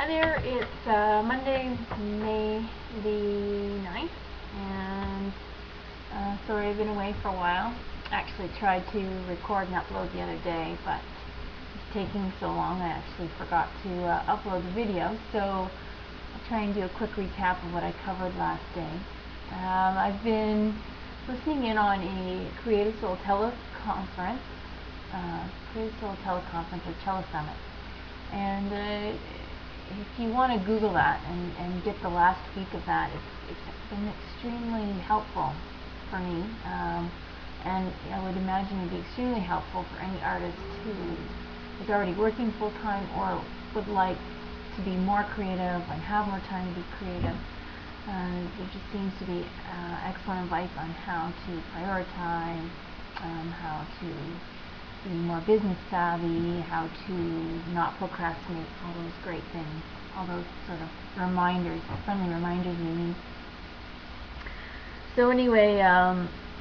Hi there, it's Monday, May the 9th, and sorry I've been away for a while. Actually tried to record and upload the other day, but it's taking so long I actually forgot to upload the video, so I'll try and do a quick recap of what I covered last day. I've been listening in on a Creative Soul teleconference, or telesummit, and if you want to Google that and get the last week of that, it's been extremely helpful for me, and I would imagine it would be extremely helpful for any artist who is already working full-time or would like to be more creative and have more time to be creative. There just seems to be excellent advice on how to prioritize, how to be more business savvy, how to not procrastinate, all those great things, all those sort of reminders, friendly reminders we need. So anyway,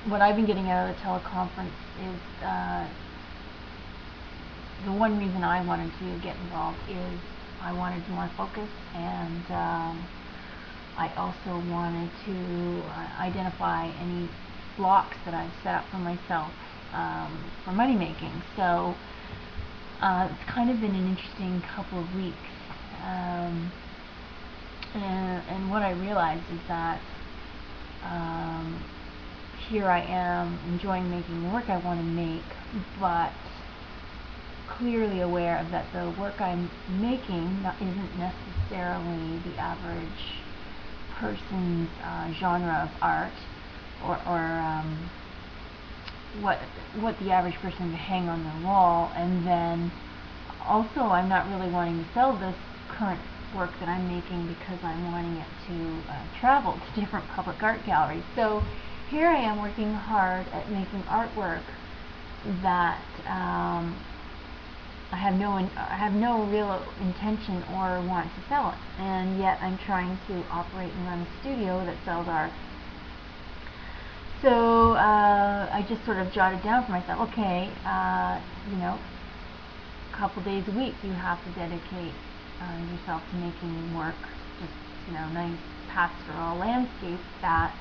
what I've been getting out of the teleconference is the one reason I wanted to get involved is I wanted more focus, and I also wanted to identify any blocks that I've set up for myself for money making. So it's kind of been an interesting couple of weeks, and what I realized is that here I am enjoying making the work I want to make, but clearly aware of that the work I'm making isn't necessarily the average person's genre of art, or what the average person would hang on their wall. And then also I'm not really wanting to sell this current work that I'm making because I'm wanting it to travel to different public art galleries. So here I am working hard at making artwork that I have no real intention or want to sell it, and yet I'm trying to operate and run a studio that sells art. So I just sort of jotted down for myself, okay, you know, a couple days a week you have to dedicate yourself to making work, just, you know, nice pastoral landscapes that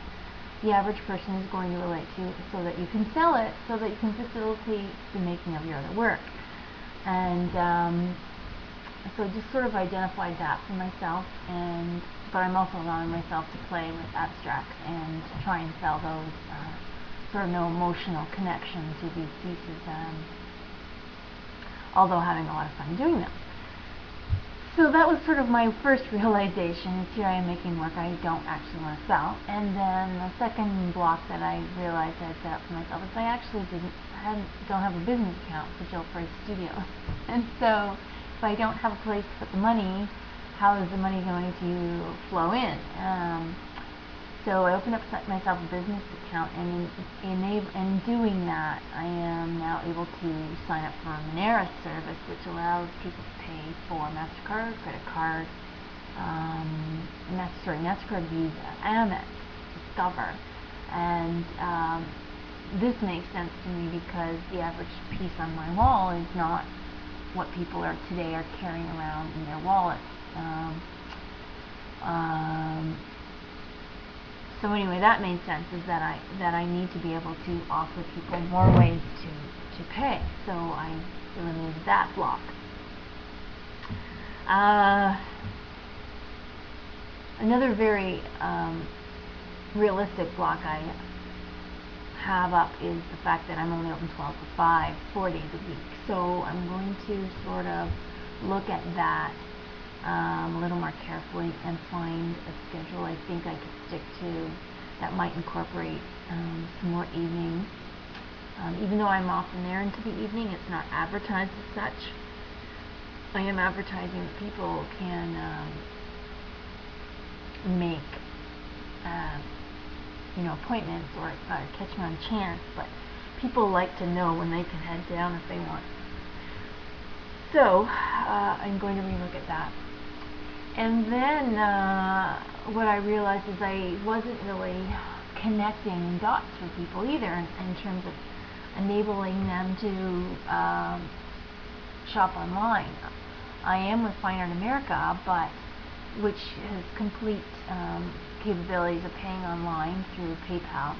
the average person is going to relate to, so that you can sell it, so that you can facilitate the making of your other work. And so just sort of identified that for myself, but I'm also allowing myself to play with abstracts and try and sell those, sort of no emotional connection to these pieces, although having a lot of fun doing them. So that was sort of my first realization, is here I am making work I don't actually want to sell. And then the second block that I realized I had set up for myself is I actually don't have a business account for JillPriceStudios. And so if I don't have a place to put the money, how is the money going to flow in? So I opened up myself a business account, and in doing that, I am now able to sign up for a Monera service, which allows people to pay for MasterCard, credit card, MasterCard, Visa, Amex, Discover, and this makes sense to me because the average piece on my wall is not what people today are carrying around in their wallets. So anyway, that made sense, is that I need to be able to offer people more ways to pay. So I eliminated that block. Another very realistic block I have up is the fact that I'm only open 12 to 5, 4 days a week. So I'm going to sort of look at that a little more carefully and find a schedule I think I could stick to that might incorporate some more evenings. Even though I'm often there into the evening, it's not advertised as such. I am advertising that people can make appointments or catch me on chance, but people like to know when they can head down if they want. So I'm going to relook at that. And then what I realized is I wasn't really connecting dots for people either, in terms of enabling them to shop online. I am with Fine Art America, but which has complete capabilities of paying online through PayPal.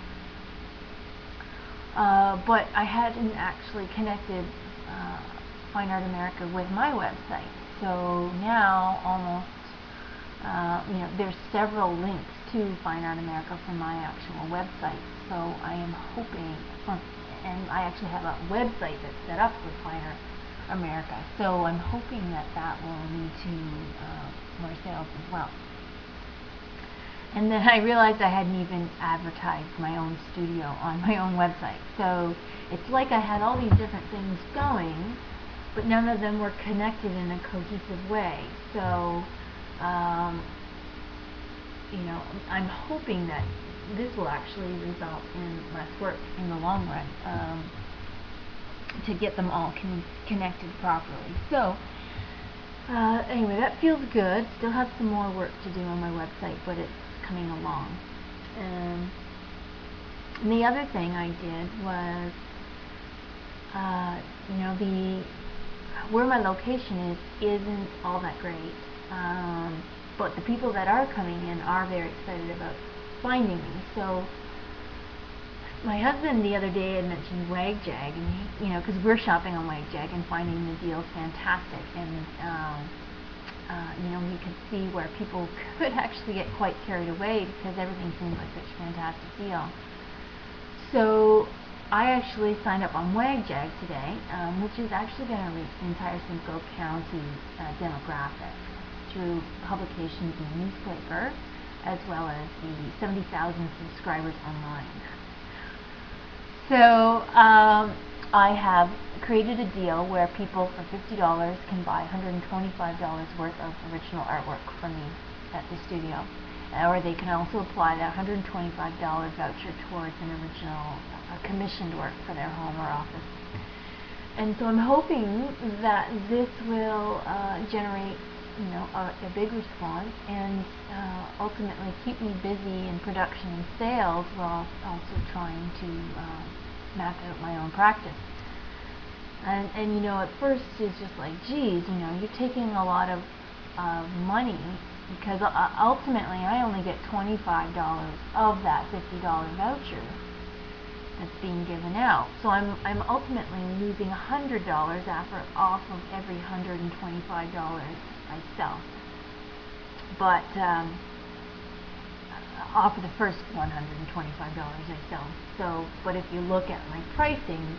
But I hadn't actually connected Fine Art America with my website. So now almost, there's several links to Fine Art America from my actual website. So I am hoping, and I actually have a website that's set up with Fine Art America. So I'm hoping that that will lead to more sales as well. And then I realized I hadn't even advertised my own studio on my own website. So it's like I had all these different things going, but none of them were connected in a cohesive way. So, I'm hoping that this will actually result in less work in the long run, to get them all connected properly. So, anyway, that feels good. Still have some more work to do on my website, but it's coming along. And the other thing I did was, where my location isn't all that great, but the people that are coming in are very excited about finding me. So my husband the other day had mentioned WagJag, and because we're shopping on WagJag and finding the deals fantastic, and we could see where people could actually get quite carried away because everything seems like such a fantastic deal. So I actually signed up on WagJag today, which is actually going to reach the entire Simcoe County demographic through publications in the newspaper, as well as the 70,000 subscribers online. So I have created a deal where people for $50 can buy $125 worth of original artwork from me at the studio, or they can also apply that $125 voucher towards an original commissioned work for their home or office. And so I'm hoping that this will generate a big response and ultimately keep me busy in production and sales while also trying to map out my own practice. And at first it's just like, geez, you're taking a lot of money, because ultimately I only get $25 of that $50 voucher that's being given out. So I'm ultimately losing $100 off of every $125 I sell. But off of the first $125 I sell. So, but if you look at my pricing,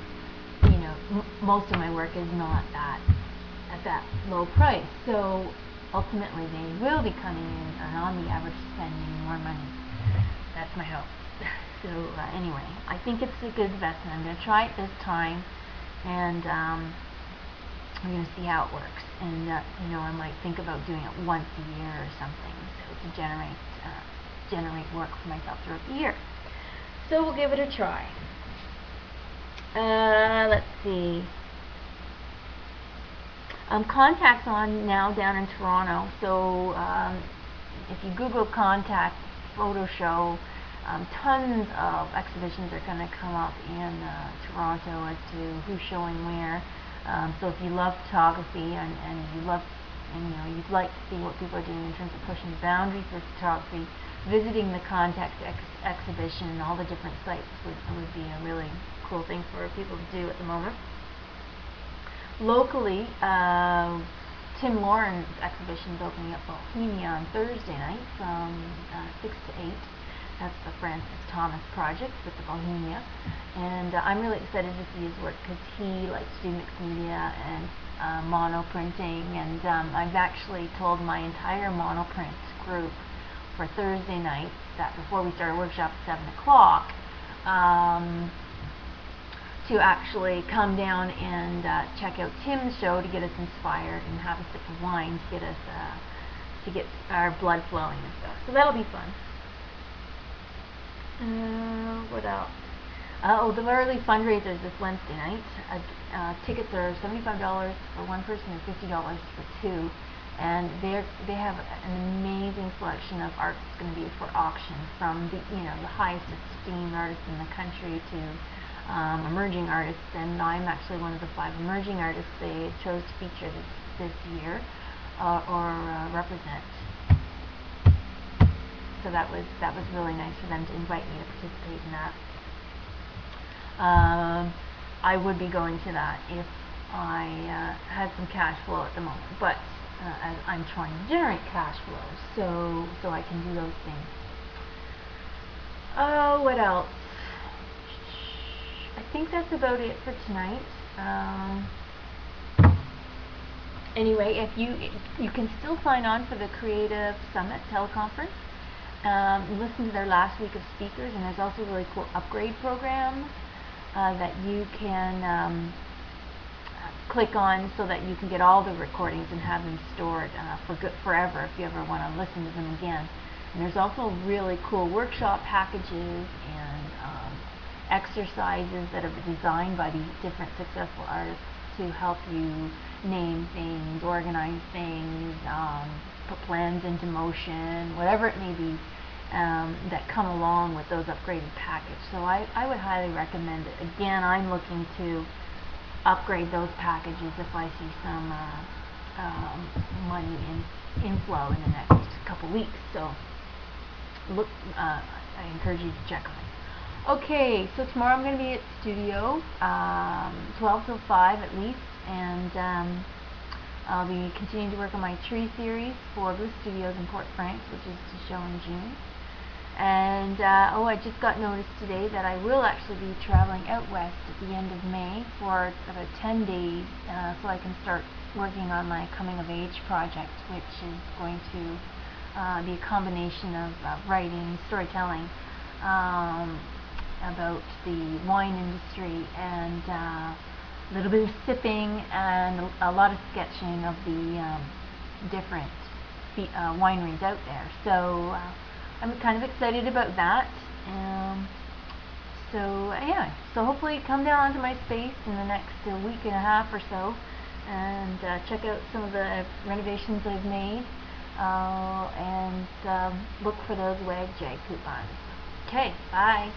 most of my work is not at that low price. So ultimately they will be coming in and on the average spending more money. That's my hope. So anyway, I think it's a good investment. I'm going to try it this time, and we're going to see how it works. And I might think about doing it once a year or something, so to generate work for myself throughout the year. So we'll give it a try. Let's see. Contact's on now down in Toronto. So if you Google Contact Photo Show, tons of exhibitions are going to come up in Toronto as to who's showing where. So if you love photography and you'd like to see what people are doing in terms of pushing the boundaries of photography, visiting the Contact exhibition and all the different sites would be a really cool thing for people to do at the moment. Locally, Tim Lauren's exhibition is opening at Bohemia on Thursday night from 6 to 8. That's the Francis Thomas project with the Bohemia. And I'm really excited to see his work because he likes to do mixed media and mono printing. And I've actually told my entire monoprint group for Thursday night that before we start a workshop at 7 o'clock, to actually come down and check out Tim's show to get us inspired and have a sip of wine to get us to get our blood flowing and stuff. So that'll be fun. What else? The early fundraisers this Wednesday night. Tickets are $75 for one person and $50 for two. And they have an amazing selection of art that's going to be for auction, from the highest esteemed artists in the country to emerging artists. And I'm actually one of the 5 emerging artists they chose to feature this year. represent. So that was really nice for them to invite me to participate in that. I would be going to that if I had some cash flow at the moment, but as I'm trying to generate cash flow, so I can do those things. Oh, what else? I think that's about it for tonight. Anyway, if you can still sign on for the Creative Summit teleconference. Listen to their last week of speakers, and there's also really cool upgrade programs that you can click on so that you can get all the recordings and have them stored for good forever if you ever want to listen to them again. And there's also really cool workshop packages and exercises that are designed by these different successful artists to help you name things, organize things, put plans into motion, whatever it may be, that come along with those upgraded packages. So I would highly recommend it. Again, I'm looking to upgrade those packages if I see some money inflow in the next couple weeks. So look, I encourage you to check on it. Okay, so tomorrow I'm going to be at the studio, 12 till 5 at least, and I'll be continuing to work on my tree series for Booth Studios in Port Franks, which is to show in June. And I just got notice today that I will actually be traveling out west at the end of May for about 10 days, so I can start working on my coming of age project, which is going to be a combination of writing, storytelling about the wine industry, and a little bit of sipping and a lot of sketching of the different wineries out there. So I'm kind of excited about that. So hopefully come down onto my space in the next week and a half or so and check out some of the renovations I've made, and look for those WagJag coupons. Okay, bye.